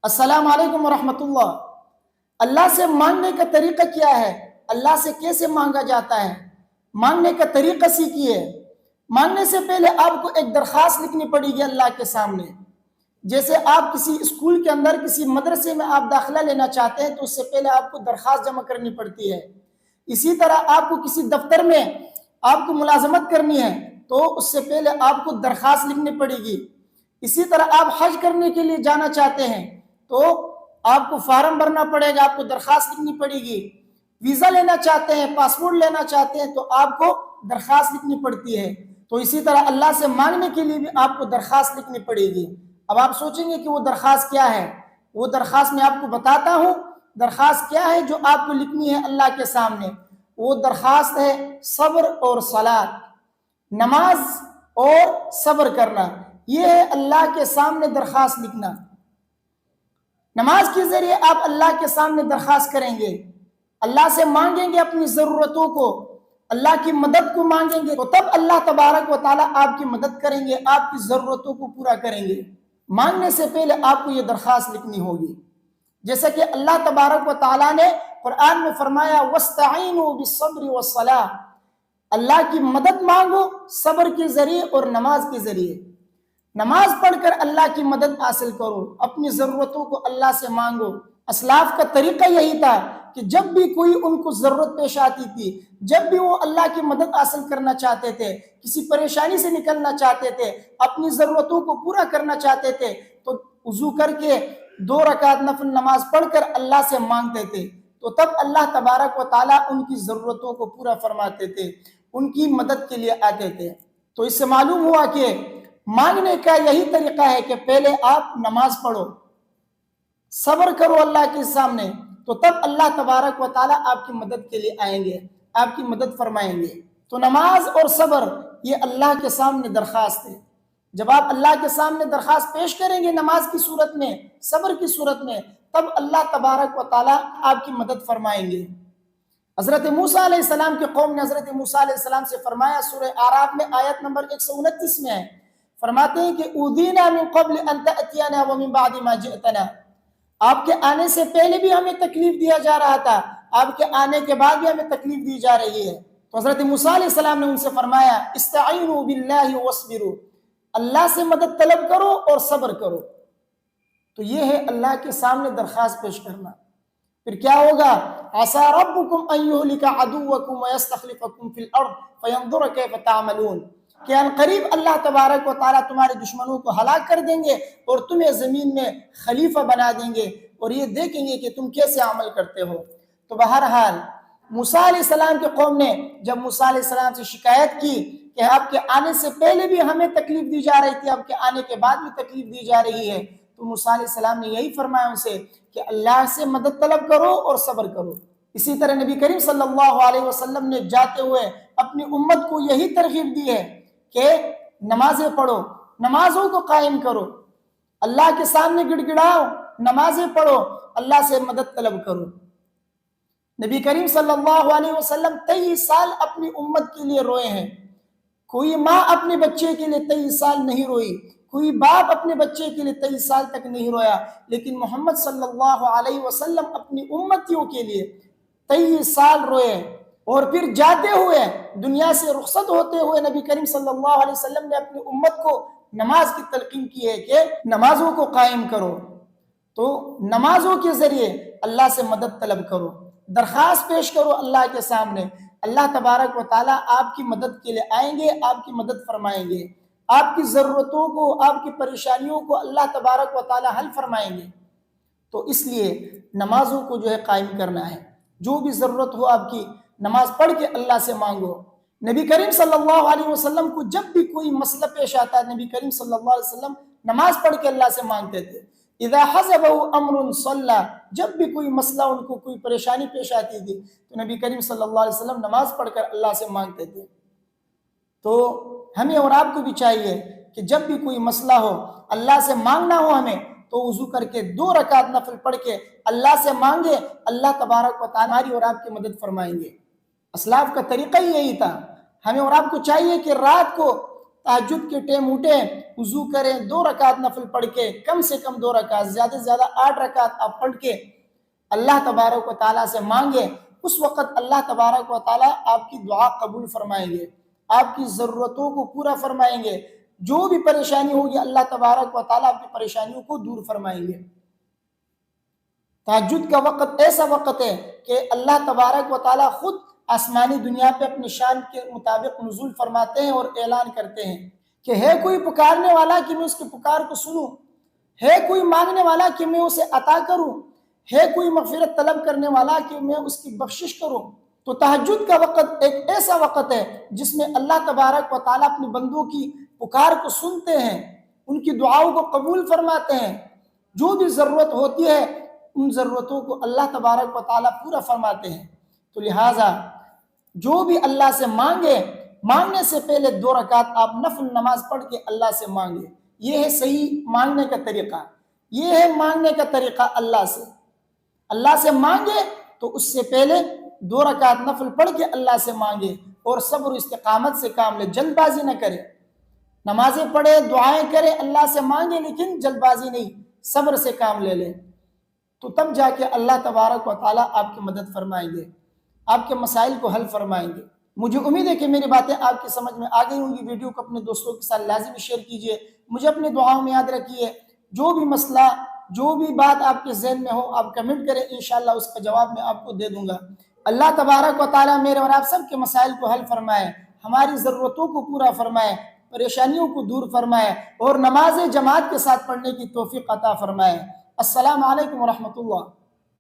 السلام علیکم ورحمۃ اللہ۔ اللہ سے مانگنے کا طریقہ کیا ہے؟ اللہ سے کیسے مانگا جاتا ہے؟ مانگنے کا طریقہ سیکھیے۔ مانگنے سے پہلے آپ کو ایک درخواست لکھنی پڑے گی اللہ کے سامنے۔ جیسے آپ کسی اسکول کے اندر کسی مدرسے میں آپ داخلہ لینا چاہتے ہیں تو اس سے پہلے آپ کو درخواست جمع کرنی پڑتی ہے۔ اسی طرح آپ کو کسی دفتر میں آپ کو ملازمت کرنی ہے تو اس سے پہلے آپ کو درخواست لکھنی پڑے گی۔ اسی طرح آپ حج کرنے کے لیے جانا چاہتے ہیں تو آپ کو فارم بھرنا پڑے گا، آپ کو درخواست لکھنی پڑے گی۔ ویزا لینا چاہتے ہیں، پاسپورٹ لینا چاہتے ہیں تو آپ کو درخواست لکھنی پڑتی ہے۔ تو اسی طرح اللہ سے مانگنے کے لیے بھی آپ کو درخواست لکھنی پڑے گی۔ اب آپ سوچیں گے کہ وہ درخواست کیا ہے؟ وہ درخواست میں آپ کو بتاتا ہوں۔ درخواست کیا ہے جو آپ کو لکھنی ہے اللہ کے سامنے؟ وہ درخواست ہے صبر اور صلاۃ، نماز اور صبر کرنا۔ یہ ہے اللہ کے سامنے درخواست لکھنا۔ نماز کے ذریعے آپ اللہ کے سامنے درخواست کریں گے، اللہ سے مانگیں گے، اپنی ضرورتوں کو، اللہ کی مدد کو مانگیں گے تو تب اللہ تبارک و تعالیٰ آپ کی مدد کریں گے، آپ کی ضرورتوں کو پورا کریں گے۔ مانگنے سے پہلے آپ کو یہ درخواست لکھنی ہوگی، جیسا کہ اللہ تبارک و تعالیٰ نے قرآن میں فرمایا وَاسْتَعِينُوا بِالصَّبْرِ وَالصَّلَاةِ، اللہ کی مدد مانگو صبر کے ذریعے اور نماز کے ذریعے۔ نماز پڑھ کر اللہ کی مدد حاصل کرو، اپنی ضرورتوں کو اللہ سے مانگو۔ اسلاف کا طریقہ یہی تھا کہ جب بھی کوئی ان کو ضرورت پیش آتی تھی، جب بھی وہ اللہ کی مدد حاصل کرنا چاہتے تھے، کسی پریشانی سے نکلنا چاہتے تھے، اپنی ضرورتوں کو پورا کرنا چاہتے تھے تو وضو کر کے 2 رکعت نفل نماز پڑھ کر اللہ سے مانگتے تھے تو تب اللہ تبارک و تعالیٰ ان کی ضرورتوں کو پورا فرماتے تھے، ان کی مدد کے لیے آتے تھے۔ تو اس سے معلوم ہوا کہ مانگنے کا یہی طریقہ ہے کہ پہلے آپ نماز پڑھو، صبر کرو اللہ کے سامنے تو تب اللہ تبارک و تعالیٰ آپ کی مدد کے لیے آئیں گے، آپ کی مدد فرمائیں گے۔ تو نماز اور صبر یہ اللہ کے سامنے درخواست ہے۔ جب آپ اللہ کے سامنے درخواست پیش کریں گے نماز کی صورت میں، صبر کی صورت میں، تب اللہ تبارک و تعالیٰ آپ کی مدد فرمائیں گے۔ حضرت موسیٰ علیہ السلام کی قوم نے حضرت موسیٰ علیہ السلام سے فرمایا، سورہ اعراف میں آیت نمبر 129 میں ہے، فرماتے ہیں کہ اُوذِينَا مِن قَبْلِ أَن تَأْتِيَنَا وَمِن بَعْدِ مَا جِئْتَنَا، آپ کے آنے سے پہلے بھی ہمیں تکلیف دیا جا رہا تھا، آپ کے آنے کے بعد بھی ہمیں تکلیف دی جا رہی ہے۔ تو حضرت موسیٰ علیہ السلام نے ان سے فرمایا استعینوا باللہ واصبروا، اللہ سے مدد طلب کرو اور صبر کرو۔ تو یہ ہے اللہ کے سامنے درخواست پیش کرنا۔ پھر کیا ہوگا؟ عسى ربكم ان يهلك عدوكم ويستخلفكم في الارض فينظر كيف تعملون، کہ ان قریب اللہ تبارک و تعالیٰ تمہارے دشمنوں کو ہلاک کر دیں گے اور تمہیں زمین میں خلیفہ بنا دیں گے اور یہ دیکھیں گے کہ تم کیسے عمل کرتے ہو۔ تو بہرحال موسیٰ علیہ السلام کے قوم نے جب موسیٰ علیہ السلام سے شکایت کی کہ آپ کے آنے سے پہلے بھی ہمیں تکلیف دی جا رہی تھی، آپ کے آنے کے بعد بھی تکلیف دی جا رہی ہے، تو موسیٰ علیہ السلام نے یہی فرمایا ان سے کہ اللہ سے مدد طلب کرو اور صبر کرو۔ اسی طرح نبی کریم صلی اللہ علیہ وسلم نے جاتے ہوئے اپنی امت کو یہی ترغیب دی ہے کہ نمازیں پڑھو، نمازوں کو قائم کرو، اللہ کے سامنے گڑ گڑاؤ، نمازیں پڑھو، اللہ سے مدد طلب کرو۔ نبی کریم صلی اللہ علیہ وسلم 23 سال اپنی امت کے لیے روئے ہیں۔ کوئی ماں اپنے بچے کے لیے 23 سال نہیں روئی، کوئی باپ اپنے بچے کے لیے 23 سال تک نہیں رویا، لیکن محمد صلی اللہ علیہ وسلم اپنی امتیوں کے لیے 23 سال روئے۔ اور پھر جاتے ہوئے دنیا سے رخصت ہوتے ہوئے نبی کریم صلی اللہ علیہ وسلم نے اپنی امت کو نماز کی تلقین کی ہے کہ نمازوں کو قائم کرو۔ تو نمازوں کے ذریعے اللہ سے مدد طلب کرو، درخواست پیش کرو اللہ کے سامنے، اللہ تبارک و تعالیٰ آپ کی مدد کے لیے آئیں گے، آپ کی مدد فرمائیں گے، آپ کی ضرورتوں کو، آپ کی پریشانیوں کو اللہ تبارک و تعالیٰ حل فرمائیں گے۔ تو اس لیے نمازوں کو جو ہے قائم کرنا ہے، جو بھی ضرورت ہو آپ کی نماز پڑھ کے اللہ سے مانگو۔ نبی کریم صلی اللہ علیہ وسلم کو جب بھی کوئی مسئلہ پیش آتا ہے، نبی کریم صلی اللہ علیہ وسلم نماز پڑھ کے اللہ سے مانگتے تھے۔ اذا حزبه امر صلى، جب بھی کوئی مسئلہ ان کو کوئی پریشانی پیش آتی تھی تو نبی کریم صلی اللہ علیہ وسلم نماز پڑھ کر اللہ سے مانگتے تھے۔ تو ہمیں اور آپ کو بھی چاہیے کہ جب بھی کوئی مسئلہ ہو، اللہ سے مانگنا ہو ہمیں، تو وضو کر کے 2 رکعت نفل پڑھ کے اللہ سے مانگے، اللہ تبارک و تعالیٰ ہماری اور آپ کی مدد فرمائیں گے۔ اسلاف کا طریقہ ہی یہی تھا۔ ہمیں اور آپ کو چاہیے کہ رات کو تہجد کے ٹائم اٹھیں، وضو کریں، 2 رکعت نفل پڑھ کے، کم سے کم 2 رکعت، زیادہ سے زیادہ 8 رکعت آپ پڑھ کے اللہ تبارک و تعالیٰ سے مانگیں۔ اس وقت اللہ تبارک و تعالیٰ آپ کی دعا قبول فرمائیں گے، آپ کی ضرورتوں کو پورا فرمائیں گے، جو بھی پریشانی ہوگی اللہ تبارک و تعالیٰ آپ کی پریشانیوں کو دور فرمائیں گے۔ تہجد کا وقت ایسا وقت ہے کہ اللہ تبارک و تعالیٰ خود آسمانی دنیا پہ اپنی شان کے مطابق نزول فرماتے ہیں اور اعلان کرتے ہیں کہ ہے کوئی پکارنے والا کہ میں اس کی پکار کو سنوں، ہے کوئی مانگنے والا کہ میں اسے عطا کروں، ہے کوئی مغفرت طلب کرنے والا کہ میں اس کی بخشش کروں۔ تو تہجد کا وقت ایک ایسا وقت ہے جس میں اللہ تبارک و تعالیٰ اپنے بندوں کی پکار کو سنتے ہیں، ان کی دعاؤں کو قبول فرماتے ہیں، جو بھی ضرورت ہوتی ہے ان ضرورتوں کو اللہ تبارک و تعالیٰ پورا فرماتے ہیں۔ تو لہٰذا جو بھی اللہ سے مانگنے سے پہلے 2 رکعت آپ نفل نماز پڑھ کے اللہ سے مانگے۔ یہ ہے صحیح مانگنے کا طریقہ، یہ ہے مانگنے کا طریقہ اللہ سے مانگے تو اس سے پہلے 2 رکعت نفل پڑھ کے اللہ سے مانگے اور صبر و استقامت سے کام لے، جلد بازی نہ کرے، نمازیں پڑھے، دعائیں کرے، اللہ سے مانگے لیکن جلد بازی نہیں، صبر سے کام لے لے، تو تب جا کے اللہ تبارک و تعالیٰ آپ کی مدد فرمائیں گے، آپ کے مسائل کو حل فرمائیں گے۔ مجھے امید ہے کہ میری باتیں آپ کی سمجھ میں آ گئی ہوں گی۔ ویڈیو کو اپنے دوستوں کے ساتھ لازمی شیئر کیجئے، مجھے اپنی دعاؤں میں یاد رکھیے، جو بھی مسئلہ، جو بھی بات آپ کے ذہن میں ہو آپ کمنٹ کریں، انشاءاللہ اس کا جواب میں آپ کو دے دوں گا۔ اللہ تبارک و تعالیٰ میرے اور آپ سب کے مسائل کو حل فرمائے، ہماری ضرورتوں کو پورا فرمائے، پریشانیوں کو دور فرمائے اور نماز جماعت کے ساتھ پڑھنے کی توفیق عطا فرمائے۔ السلام علیکم ورحمۃ اللہ۔